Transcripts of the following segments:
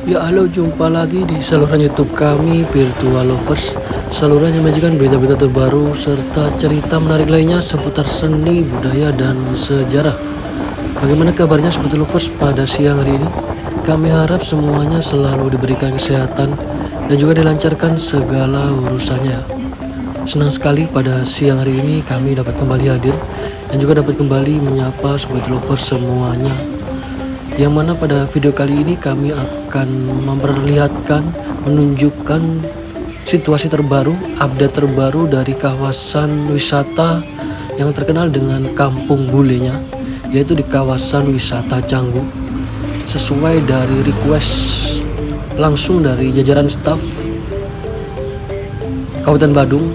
Ya halo, jumpa lagi di saluran YouTube kami Virtual Lovers. Saluran yang menyajikan berita-berita terbaru serta cerita menarik lainnya seputar seni, budaya, dan sejarah. Bagaimana kabarnya Sobat Lovers pada siang hari ini? Kami harap semuanya selalu diberikan kesehatan dan juga dilancarkan segala urusannya. Senang sekali pada siang hari ini kami dapat kembali hadir dan juga dapat kembali menyapa Sobat Lovers semuanya. Yang mana pada video kali ini kami akan memperlihatkan, menunjukkan situasi terbaru, update terbaru dari kawasan wisata yang terkenal dengan kampung bulenya, yaitu di kawasan wisata Canggu. Sesuai dari request langsung dari jajaran staf Kabupaten Badung.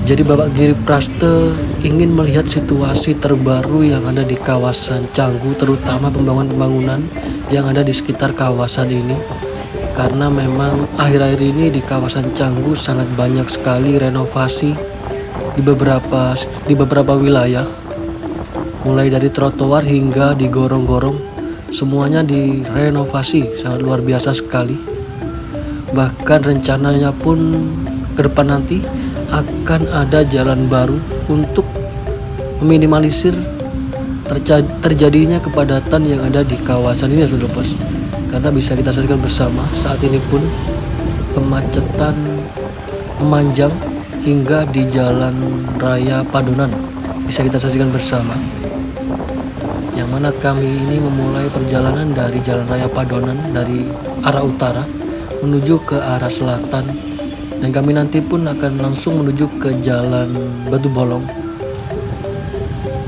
Jadi Bapak Giri Praste ingin melihat situasi terbaru yang ada di kawasan Canggu, terutama pembangunan yang ada di sekitar kawasan ini. Karena memang akhir-akhir ini di kawasan Canggu sangat banyak sekali renovasi di beberapa wilayah. Mulai dari trotoar hingga di gorong-gorong, semuanya direnovasi sangat luar biasa sekali. Bahkan rencananya pun ke depan nanti akan ada jalan baru untuk meminimalisir terjadinya kepadatan yang ada di kawasan ini, Saudara. Karena bisa kita saksikan bersama saat ini pun kemacetan memanjang hingga di Jalan Raya Padonan. Bisa kita saksikan bersama. Yang mana kami ini memulai perjalanan dari Jalan Raya Padonan dari arah utara menuju ke arah selatan. Dan kami nanti pun akan langsung menuju ke Jalan Batu Bolong.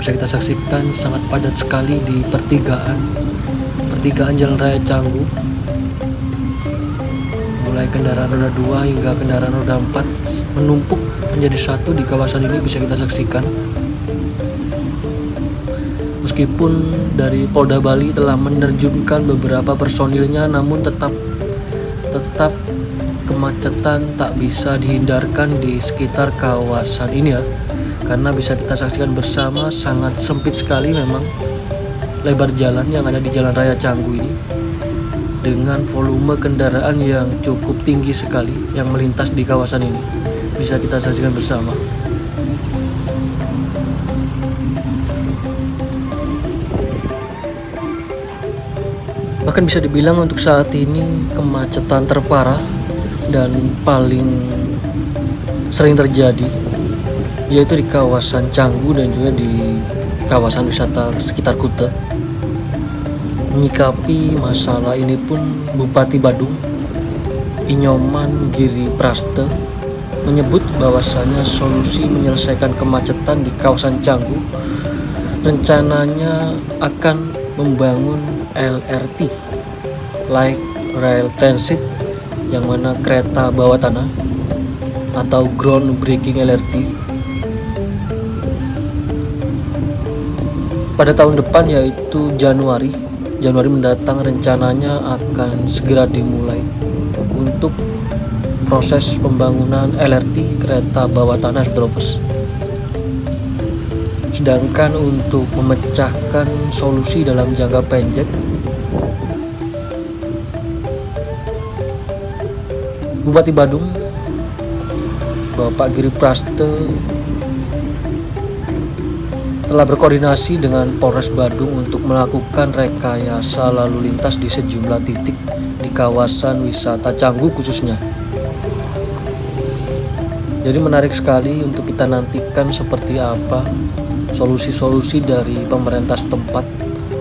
Bisa kita saksikan sangat padat sekali di pertigaan Jalan Raya Canggu. Mulai kendaraan roda 2 hingga kendaraan roda 4 menumpuk menjadi satu di kawasan ini, bisa kita saksikan. Meskipun dari Polda Bali telah menerjunkan beberapa personilnya, namun tetap kemacetan tak bisa dihindarkan di sekitar kawasan ini ya. Karena bisa kita saksikan bersama sangat sempit sekali memang lebar jalan yang ada di Jalan Raya Canggu ini, dengan volume kendaraan yang cukup tinggi sekali yang melintas di kawasan ini. Bisa kita saksikan bersama. Bahkan bisa dibilang untuk saat ini kemacetan terparah dan paling sering terjadi yaitu di kawasan Canggu dan juga di kawasan wisata sekitar Kuta. Menyikapi masalah ini pun Bupati Badung Inyoman Giri Praste menyebut bahwasanya solusi menyelesaikan kemacetan di kawasan Canggu rencananya akan membangun LRT, Light Rail Transit, yang mana kereta bawah tanah atau groundbreaking LRT pada tahun depan, yaitu Januari mendatang. Rencananya akan segera dimulai untuk proses pembangunan LRT kereta bawah tanah, Saudara. Sedangkan untuk memecahkan solusi dalam jangka pendek, Bupati Badung Bapak Giri Praste telah berkoordinasi dengan Polres Badung untuk melakukan rekayasa lalu lintas di sejumlah titik di kawasan wisata Canggu khususnya. Jadi menarik sekali untuk kita nantikan seperti apa solusi-solusi dari pemerintah setempat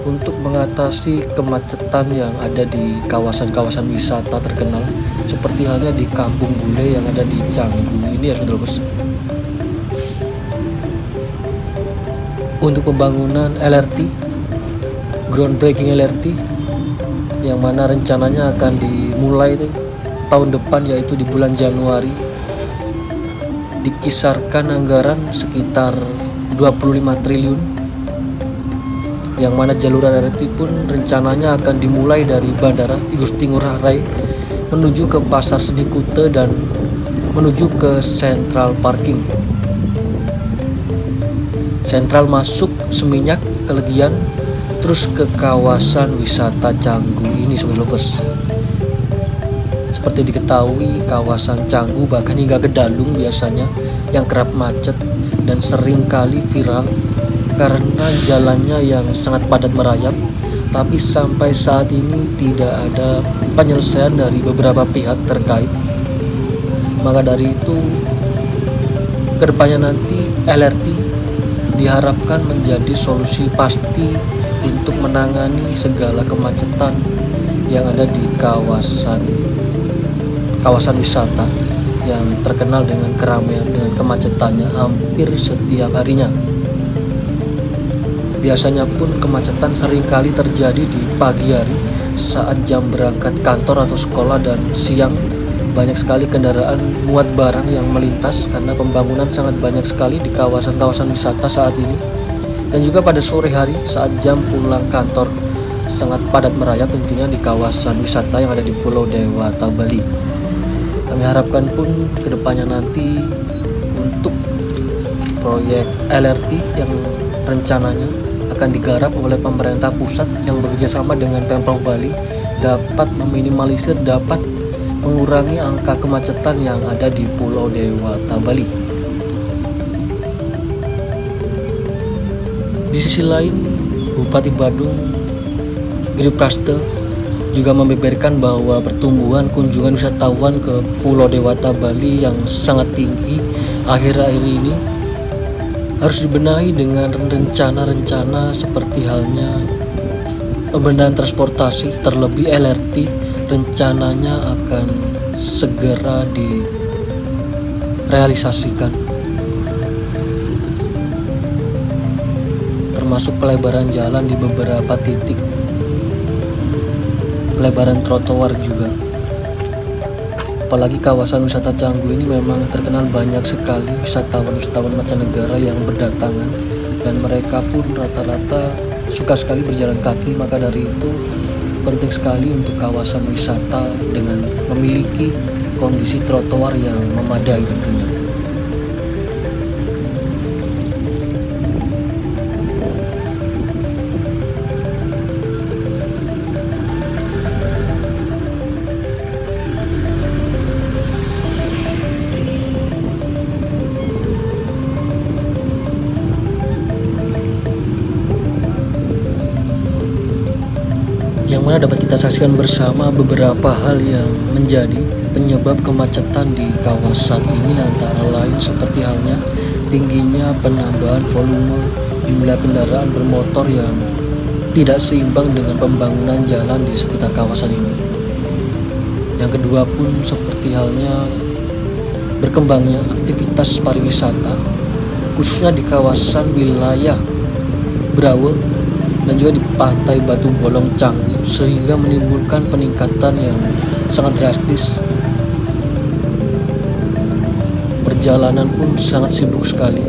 untuk mengatasi kemacetan yang ada di kawasan-kawasan wisata terkenal seperti halnya di Kampung Bule yang ada di Canggu ini ya, Saudara. Untuk pembangunan LRT, groundbreaking LRT, yang mana rencananya akan dimulai tahun depan, yaitu di bulan Januari, dikisarkan anggaran sekitar 25 triliun, yang mana jalur LRT pun rencananya akan dimulai dari Bandara Igusti Ngurah Rai menuju ke Pasar Seni Kuta dan menuju ke Central Parking. Sentral masuk Seminyak, Kelegian, Terus ke kawasan wisata Canggu ini Sobat Lovers. Seperti diketahui, kawasan Canggu bahkan hingga ke Dalung biasanya yang kerap macet dan sering kali viral karena jalannya yang sangat padat merayap. Tapi sampai saat ini tidak ada penyelesaian dari beberapa pihak terkait. Maka dari itu, kedepannya nanti LRT diharapkan menjadi solusi pasti untuk menangani segala kemacetan yang ada di kawasan wisata yang terkenal dengan keramaian dengan kemacetannya hampir setiap harinya. Biasanya pun kemacetan seringkali terjadi di pagi hari saat jam berangkat kantor atau sekolah, dan siang banyak sekali kendaraan muat barang yang melintas karena pembangunan sangat banyak sekali di kawasan-kawasan wisata saat ini. Dan juga pada sore hari saat jam pulang kantor sangat padat merayap tentunya di kawasan wisata yang ada di Pulau Dewata, Bali. Kami harapkan pun kedepannya nanti untuk proyek LRT yang rencananya akan digarap oleh pemerintah pusat yang bekerjasama dengan Pemprov Bali dapat meminimalisir, dapat mengurangi angka kemacetan yang ada di Pulau Dewata, Bali. Di sisi lain, Bupati Badung Giri Praste juga membeberkan bahwa pertumbuhan kunjungan wisatawan ke Pulau Dewata, Bali yang sangat tinggi akhir-akhir ini harus dibenahi dengan rencana-rencana seperti halnya pembenahan transportasi, terlebih LRT rencananya akan segera direalisasikan, termasuk pelebaran jalan di beberapa titik, pelebaran trotoar juga. Apalagi kawasan wisata Canggu ini memang terkenal banyak sekali wisatawan mancanegara yang berdatangan, dan mereka pun rata-rata suka sekali berjalan kaki. Maka dari itu penting sekali untuk kawasan wisata dengan memiliki kondisi trotoar yang memadai tentunya. Yang mana dapat kita saksikan bersama beberapa hal yang menjadi penyebab kemacetan di kawasan ini, antara lain seperti halnya tingginya penambahan volume jumlah kendaraan bermotor yang tidak seimbang dengan pembangunan jalan di sekitar kawasan ini. Yang kedua pun seperti halnya berkembangnya aktivitas pariwisata khususnya di kawasan wilayah Brawe dan juga di pantai Batu Bolong Canggu, sehingga menimbulkan peningkatan yang sangat drastis. Perjalanan pun sangat sibuk sekali,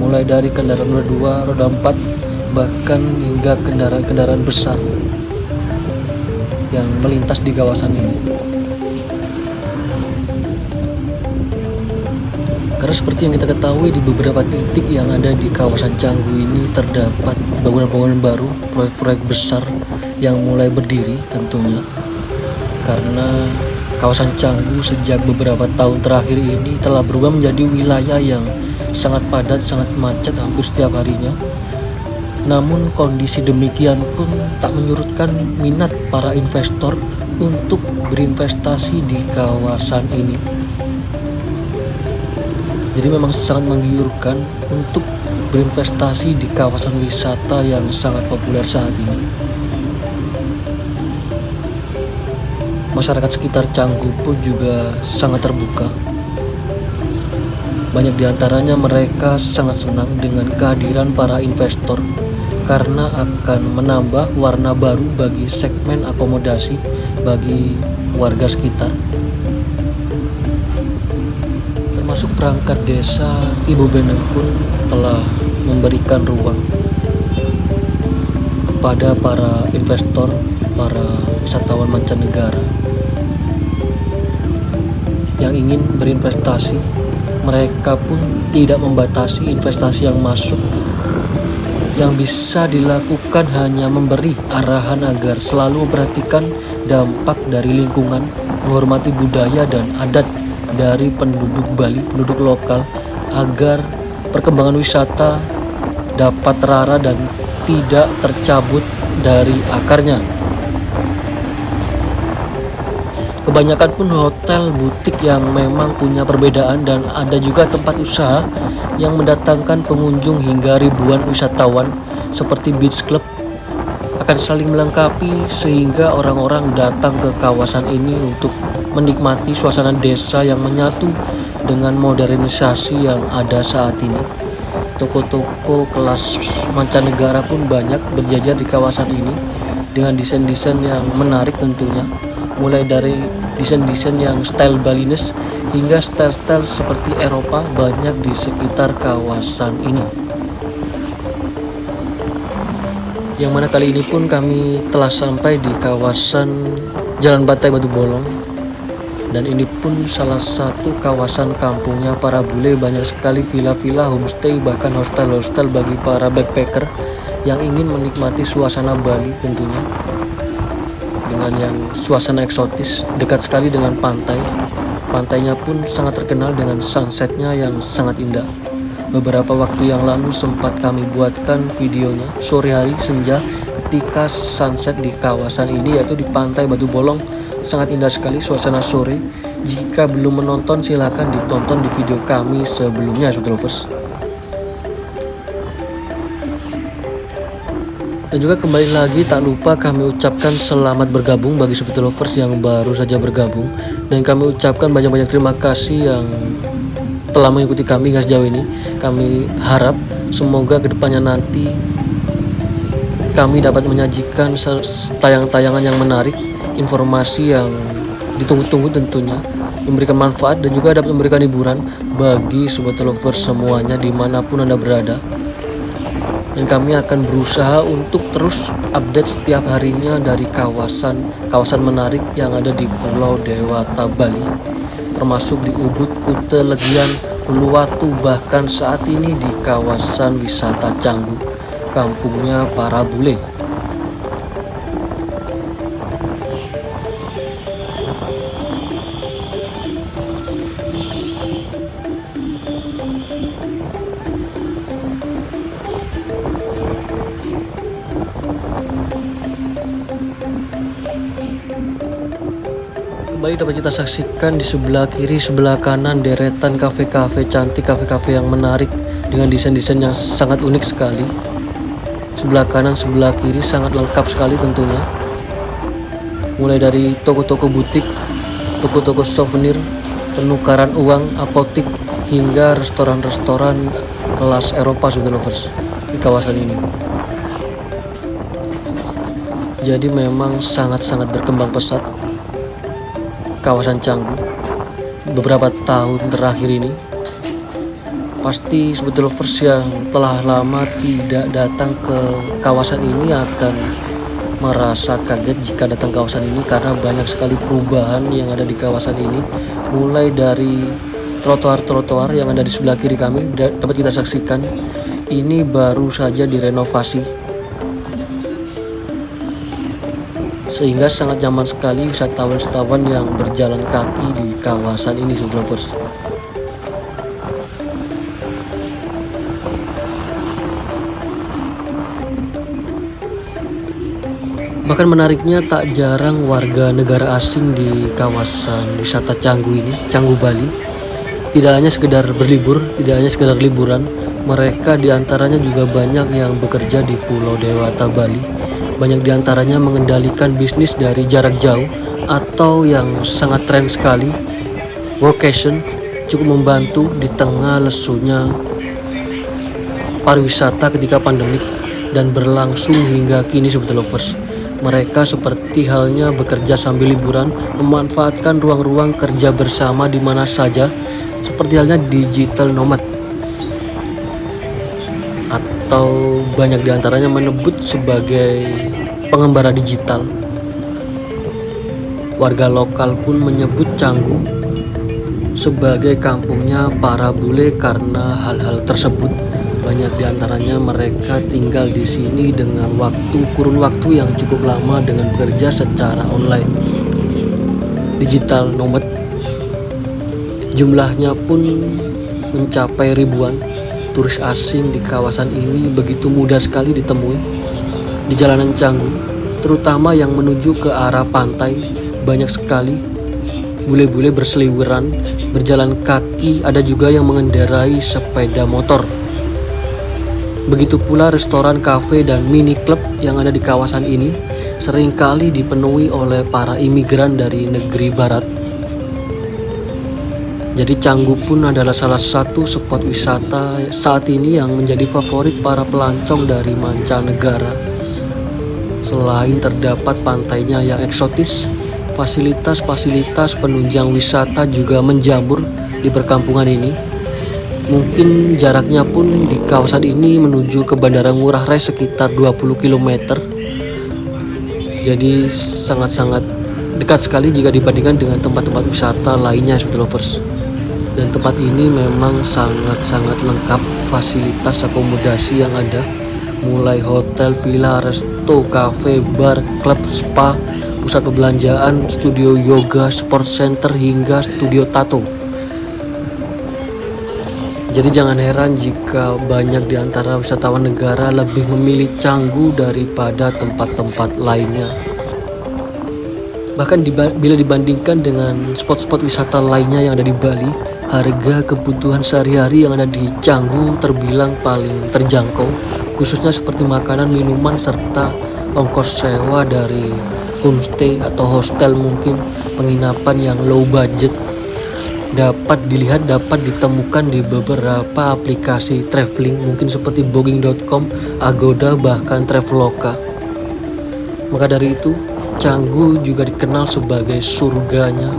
mulai dari kendaraan roda 2, roda 4, bahkan hingga kendaraan-kendaraan besar yang melintas di kawasan ini. Karena seperti yang kita ketahui, di beberapa titik yang ada di kawasan Canggu ini terdapat bangunan-bangunan baru, proyek-proyek besar yang mulai berdiri tentunya. Karena kawasan Canggu sejak beberapa tahun terakhir ini telah berubah menjadi wilayah yang sangat padat, sangat macet hampir setiap harinya. Namun kondisi demikian pun tak menyurutkan minat para investor untuk berinvestasi di kawasan ini. Jadi memang sangat menggiurkan untuk berinvestasi di kawasan wisata yang sangat populer saat ini. Masyarakat sekitar Canggu pun juga sangat terbuka. Banyak diantaranya mereka sangat senang dengan kehadiran para investor karena akan menambah warna baru bagi segmen akomodasi bagi warga sekitar. Termasuk perangkat desa Ibu Beneng pun telah memberikan ruang kepada para investor, para wisatawan mancanegara yang ingin berinvestasi. Mereka pun tidak membatasi investasi yang masuk Yang bisa dilakukan hanya memberi arahan agar selalu memperhatikan dampak dari lingkungan, menghormati budaya dan adat dari penduduk Bali, penduduk lokal, agar perkembangan wisata dapat terarah dan tidak tercabut dari akarnya. Kebanyakan pun hotel butik yang memang punya perbedaan, dan ada juga tempat usaha yang mendatangkan pengunjung hingga ribuan wisatawan seperti beach club akan saling melengkapi sehingga orang-orang datang ke kawasan ini untuk menikmati suasana desa yang menyatu dengan modernisasi yang ada saat ini. Toko-toko kelas mancanegara pun banyak berjajar di kawasan ini dengan desain-desain yang menarik tentunya, mulai dari desain-desain yang style Balinese hingga style-style seperti Eropa banyak di sekitar kawasan ini. Yang mana kali ini pun kami telah sampai di kawasan Jalan Bantai Batu Bolong, dan ini pun salah satu kawasan kampungnya para bule. Banyak sekali villa-villa, homestay, bahkan hostel-hostel bagi para backpacker yang ingin menikmati suasana Bali tentunya, dengan yang suasana eksotis, dekat sekali dengan pantai. Pantainya pun sangat terkenal dengan sunsetnya yang sangat indah. Beberapa waktu yang lalu sempat kami buatkan videonya sore hari senja ketika sunset di kawasan ini, yaitu di Pantai Batu Bolong. Sangat indah sekali suasana sore. Jika belum menonton, silahkan ditonton di video kami sebelumnya, Sobat Lovers. Dan juga kembali lagi tak lupa kami ucapkan selamat bergabung bagi Sobat Lovers yang baru saja bergabung, dan kami ucapkan banyak-banyak terima kasih yang telah mengikuti kami hingga sejauh ini. Kami harap semoga kedepannya nanti kami dapat menyajikan tayangan-tayangan yang menarik, informasi yang ditunggu-tunggu tentunya, memberikan manfaat dan juga dapat memberikan hiburan bagi Sobat Lovers semuanya dimanapun Anda berada. Dan kami akan berusaha untuk terus update setiap harinya dari kawasan menarik yang ada di Pulau Dewata Bali, termasuk di Ubud, Kuta, Legian, Uluwatu, bahkan saat ini di kawasan wisata Canggu, kampungnya para bule. Kembali dapat kita saksikan di sebelah kiri, sebelah kanan deretan kafe-kafe cantik, kafe-kafe yang menarik dengan desain-desain yang sangat unik sekali. Sebelah kanan, sebelah kiri sangat lengkap sekali tentunya. Mulai dari toko-toko butik, toko-toko souvenir, penukaran uang, apotik, hingga restoran-restoran kelas Eropa, Sobat Lovers, di kawasan ini. Jadi memang sangat-sangat berkembang pesat kawasan Canggu beberapa tahun terakhir ini. Pasti Sobat Lovers yang telah lama tidak datang ke kawasan ini akan merasa kaget jika datang ke kawasan ini, karena banyak sekali perubahan yang ada di kawasan ini. Mulai dari trotoar-trotoar yang ada di sebelah kiri kami dapat kita saksikan, ini baru saja direnovasi sehingga sangat nyaman sekali wisatawan-wisatawan yang berjalan kaki di kawasan ini, Sobat Lovers. Bahkan menariknya, tak jarang warga negara asing di kawasan wisata Canggu ini, Canggu Bali. Tidak hanya sekedar berlibur, tidak hanya sekedar liburan, mereka diantaranya juga banyak yang bekerja di Pulau Dewata Bali. Banyak diantaranya mengendalikan bisnis dari jarak jauh atau yang sangat tren sekali, workation, cukup membantu di tengah lesunya pariwisata ketika pandemik dan berlangsung hingga kini, Sobat Lovers. Mereka seperti halnya bekerja sambil liburan, memanfaatkan ruang-ruang kerja bersama di mana saja, seperti halnya digital nomad. Atau banyak diantaranya menyebut sebagai pengembara digital. Warga lokal pun menyebut Canggu sebagai kampungnya para bule karena hal-hal tersebut. Banyak di antaranya mereka tinggal di sini dengan kurun waktu yang cukup lama dengan bekerja secara online. Digital nomad. Jumlahnya pun mencapai ribuan. Turis asing di kawasan ini begitu mudah sekali ditemui. Di jalanan Canggu, terutama yang menuju ke arah pantai, banyak sekali bule-bule berseliweran, berjalan kaki, ada juga yang mengendarai sepeda motor. Begitu pula restoran, kafe, dan mini klub yang ada di kawasan ini seringkali dipenuhi oleh para imigran dari negeri barat. Jadi Canggu pun adalah salah satu spot wisata saat ini yang menjadi favorit para pelancong dari mancanegara. Selain terdapat pantainya yang eksotis, fasilitas-fasilitas penunjang wisata juga menjamur di perkampungan ini. Mungkin jaraknya pun di kawasan ini menuju ke Bandara Ngurah Rai sekitar 20 km. Jadi sangat-sangat dekat sekali jika dibandingkan dengan tempat-tempat wisata lainnya, Sweet Lovers. Dan tempat ini memang sangat-sangat lengkap fasilitas akomodasi yang ada, mulai hotel, villa, resto, cafe, bar, klub, spa, pusat perbelanjaan, studio yoga, sport center, hingga studio tato. Jadi jangan heran jika banyak di antara wisatawan negara lebih memilih Canggu daripada tempat-tempat lainnya. Bahkan bila dibandingkan dengan spot-spot wisata lainnya yang ada di Bali, harga kebutuhan sehari-hari yang ada di Canggu terbilang paling terjangkau, khususnya seperti makanan, minuman, serta ongkos sewa dari homestay atau hostel, mungkin penginapan yang low budget. Dapat ditemukan di beberapa aplikasi traveling, mungkin seperti booking.com, Agoda, bahkan Traveloka. Maka dari itu, Canggu juga dikenal sebagai surganya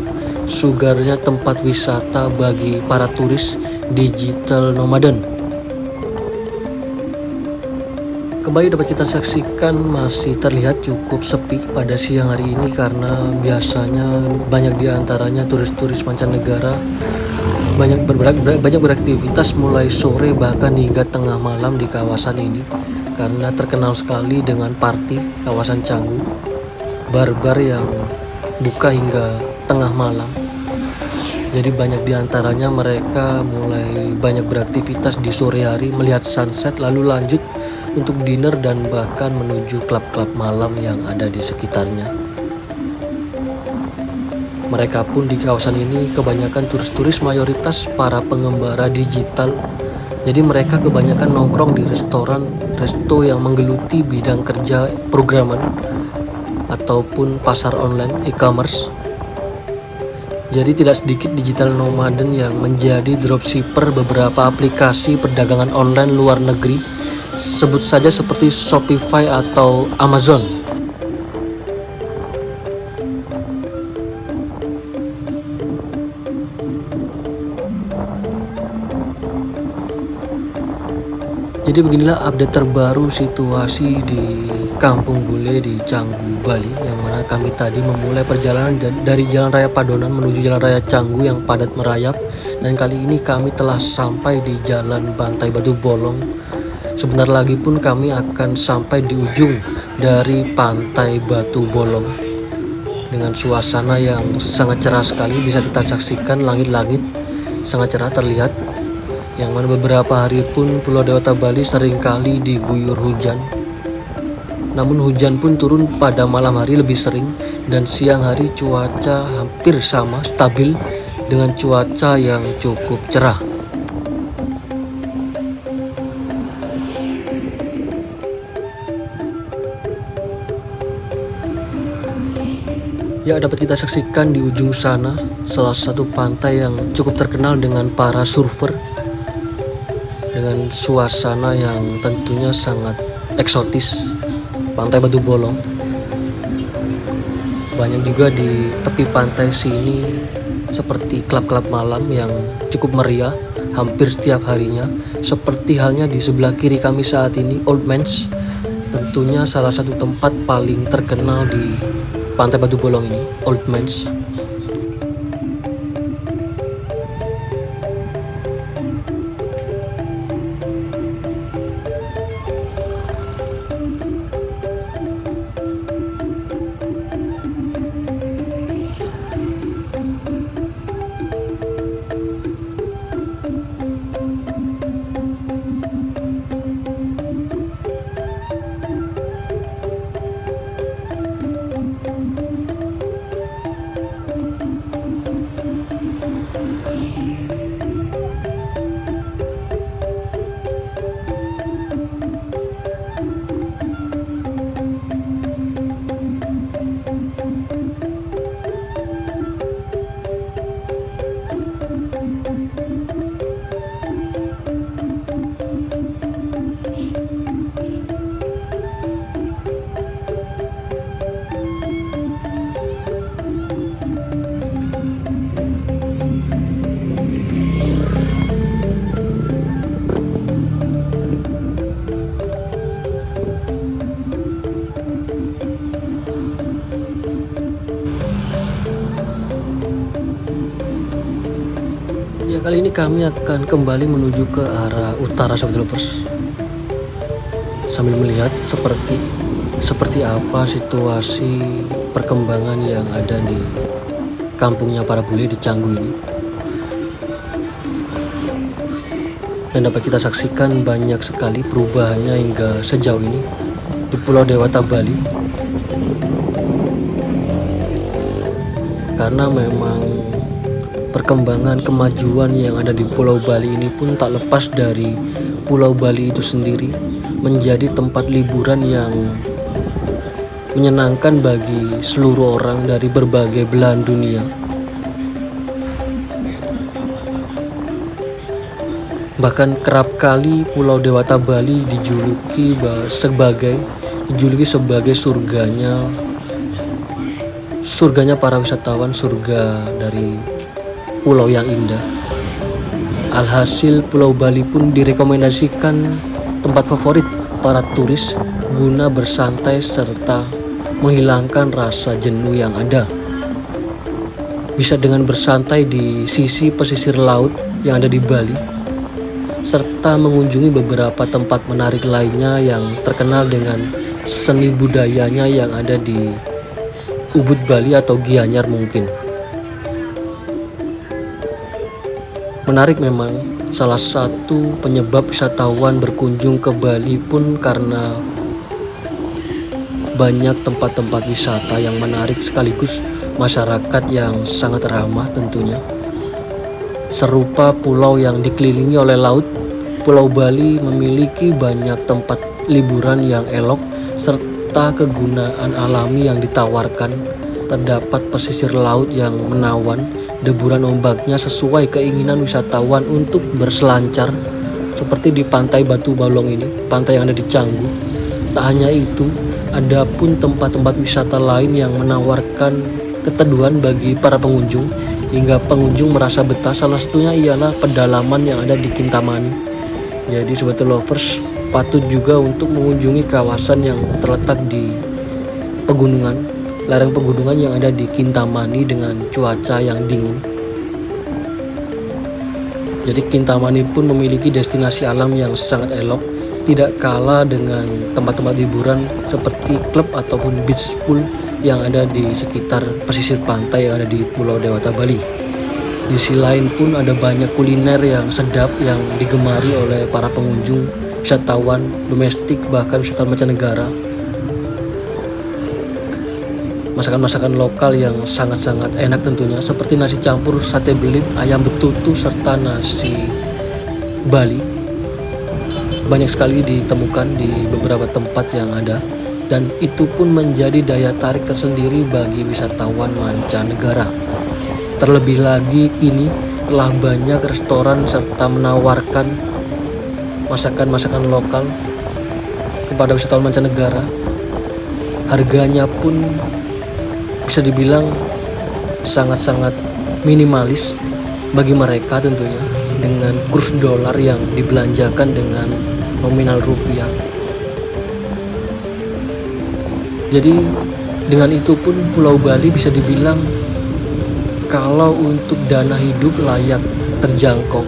tempat wisata bagi para turis digital nomaden. Kembali dapat kita saksikan masih terlihat cukup sepi pada siang hari ini karena biasanya banyak di antaranya turis-turis mancanegara banyak beraktivitas mulai sore bahkan hingga tengah malam di kawasan ini karena terkenal sekali dengan party kawasan Canggu, bar-bar yang buka hingga tengah malam. Jadi banyak di antaranya mereka mulai banyak beraktivitas di sore hari, melihat sunset, lalu lanjut untuk dinner dan bahkan menuju klub-klub malam yang ada di sekitarnya. Mereka pun di kawasan ini kebanyakan turis-turis mayoritas para pengembara digital. Jadi mereka kebanyakan nongkrong di resto yang menggeluti bidang kerja programan ataupun pasar online e-commerce. Jadi tidak sedikit digital nomaden yang menjadi dropshipper beberapa aplikasi perdagangan online luar negeri, sebut saja seperti Shopify atau Amazon. Jadi beginilah update terbaru situasi di Kampung Bule di Canggu, Bali, yang mana kami tadi memulai perjalanan dari Jalan Raya Padonan menuju Jalan Raya Canggu yang padat merayap, dan kali ini kami telah sampai di Jalan Pantai Batu Bolong. Sebentar lagi pun kami akan sampai di ujung dari Pantai Batu Bolong dengan suasana yang sangat cerah sekali. Bisa kita saksikan langit-langit sangat cerah terlihat, yang mana beberapa hari pun Pulau Dewata Bali seringkali diguyur hujan. Namun hujan pun turun pada malam hari lebih sering, dan siang hari cuaca hampir sama, stabil dengan cuaca yang cukup cerah. Ya, dapat kita saksikan di ujung sana salah satu pantai yang cukup terkenal dengan para surfer, dengan suasana yang tentunya sangat eksotis, Pantai Batu Bolong. Banyak juga di tepi pantai sini seperti klub-klub malam yang cukup meriah hampir setiap harinya, seperti halnya di sebelah kiri kami saat ini, Old Mans. Tentunya salah satu tempat paling terkenal di Pantai Batu Bolong ini, Old Mans. Kali ini kami akan kembali menuju ke arah utara Sobat Lovers, sambil melihat seperti apa situasi perkembangan yang ada di kampungnya para bule di Canggu ini. Dan dapat kita saksikan banyak sekali perubahannya hingga sejauh ini di Pulau Dewata Bali. Karena memang perkembangan kemajuan yang ada di Pulau Bali ini pun tak lepas dari Pulau Bali itu sendiri menjadi tempat liburan yang menyenangkan bagi seluruh orang dari berbagai belahan dunia. Bahkan kerap kali Pulau Dewata Bali dijuluki sebagai surganya para wisatawan, surga dari pulau yang indah. Alhasil Pulau Bali pun direkomendasikan tempat favorit para turis guna bersantai serta menghilangkan rasa jenuh yang ada. Bisa dengan bersantai di sisi pesisir laut yang ada di Bali, serta mengunjungi beberapa tempat menarik lainnya yang terkenal dengan seni budayanya yang ada di Ubud Bali atau Gianyar mungkin. Menarik memang, salah satu penyebab wisatawan berkunjung ke Bali pun karena banyak tempat-tempat wisata yang menarik sekaligus masyarakat yang sangat ramah tentunya. Serupa pulau yang dikelilingi oleh laut, Pulau Bali memiliki banyak tempat liburan yang elok serta kegunaan alami yang ditawarkan. Terdapat pesisir laut yang menawan, deburan ombaknya sesuai keinginan wisatawan untuk berselancar seperti di pantai Batu Balong ini, pantai yang ada di Canggu. Tak hanya itu, ada pun tempat-tempat wisata lain yang menawarkan keteduhan bagi para pengunjung hingga pengunjung merasa betah. Salah satunya ialah pedalaman yang ada di Kintamani. Jadi Sobat Lovers patut juga untuk mengunjungi kawasan yang terletak di lereng pegunungan yang ada di Kintamani dengan cuaca yang dingin. Jadi Kintamani pun memiliki destinasi alam yang sangat elok, tidak kalah dengan tempat-tempat hiburan seperti klub ataupun beach pool yang ada di sekitar pesisir pantai yang ada di Pulau Dewata Bali. Di sisi lain pun ada banyak kuliner yang sedap yang digemari oleh para pengunjung, wisatawan domestik bahkan wisatawan mancanegara. Masakan-masakan lokal yang sangat-sangat enak tentunya seperti nasi campur, sate belit, ayam betutu, serta nasi Bali banyak sekali ditemukan di beberapa tempat yang ada, dan itu pun menjadi daya tarik tersendiri bagi wisatawan mancanegara. Terlebih lagi kini telah banyak restoran serta menawarkan masakan-masakan lokal kepada wisatawan mancanegara. Harganya pun bisa dibilang sangat-sangat minimalis bagi mereka tentunya, dengan kurs dolar yang dibelanjakan dengan nominal rupiah. Jadi dengan itu pun Pulau Bali bisa dibilang kalau untuk dana hidup layak terjangkau.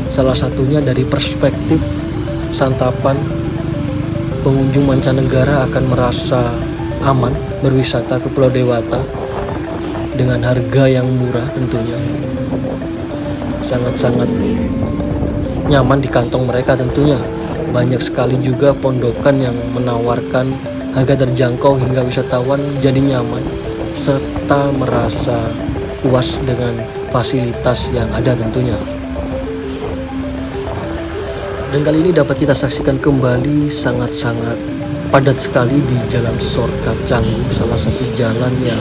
Salah satunya dari perspektif santapan, pengunjung mancanegara akan merasa aman berwisata ke Pulau Dewata dengan harga yang murah tentunya. Sangat-sangat nyaman di kantong mereka tentunya. Banyak sekali juga pondokan yang menawarkan harga terjangkau hingga wisatawan jadi nyaman serta merasa puas dengan fasilitas yang ada tentunya. Dan kali ini dapat kita saksikan kembali sangat-sangat padat sekali di Jalan Shortcut Canggu, salah satu jalan yang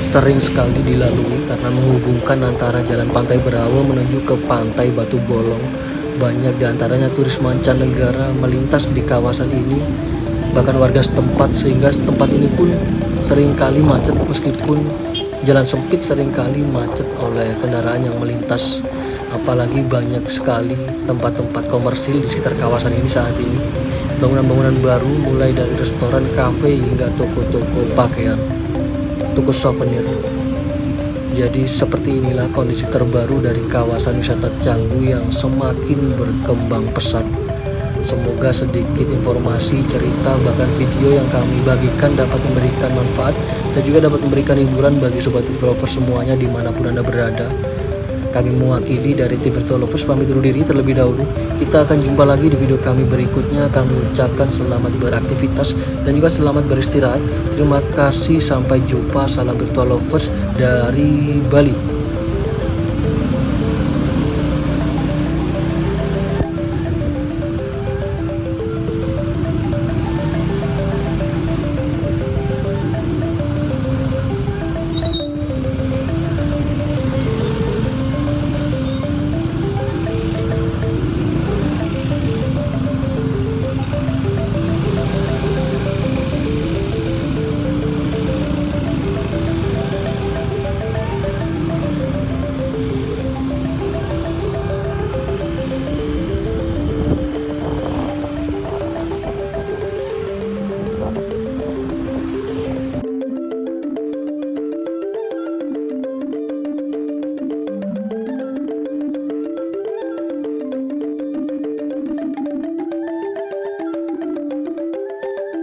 sering sekali dilalui karena menghubungkan antara Jalan Pantai Berawa menuju ke Pantai Batu Bolong. Banyak diantaranya turis mancanegara melintas di kawasan ini, bahkan warga setempat, sehingga tempat ini pun seringkali macet meskipun jalan sempit, seringkali macet oleh kendaraan yang melintas. Apalagi banyak sekali tempat-tempat komersil di sekitar kawasan ini saat ini. Bangunan-bangunan baru mulai dari restoran, kafe hingga toko-toko pakaian, toko souvenir. Jadi seperti inilah kondisi terbaru dari kawasan wisata Canggu yang semakin berkembang pesat. Semoga sedikit informasi, cerita, bahkan video yang kami bagikan dapat memberikan manfaat dan juga dapat memberikan hiburan bagi sobat Virtual Lovers semuanya dimanapun Anda berada. Kami mewakili dari tim Virtual Lovers pamit undur diri terlebih dahulu. Kita akan jumpa lagi di video kami berikutnya. Kami ucapkan selamat beraktivitas dan juga selamat beristirahat. Terima kasih, sampai jumpa. Salam Virtual Lovers dari Bali.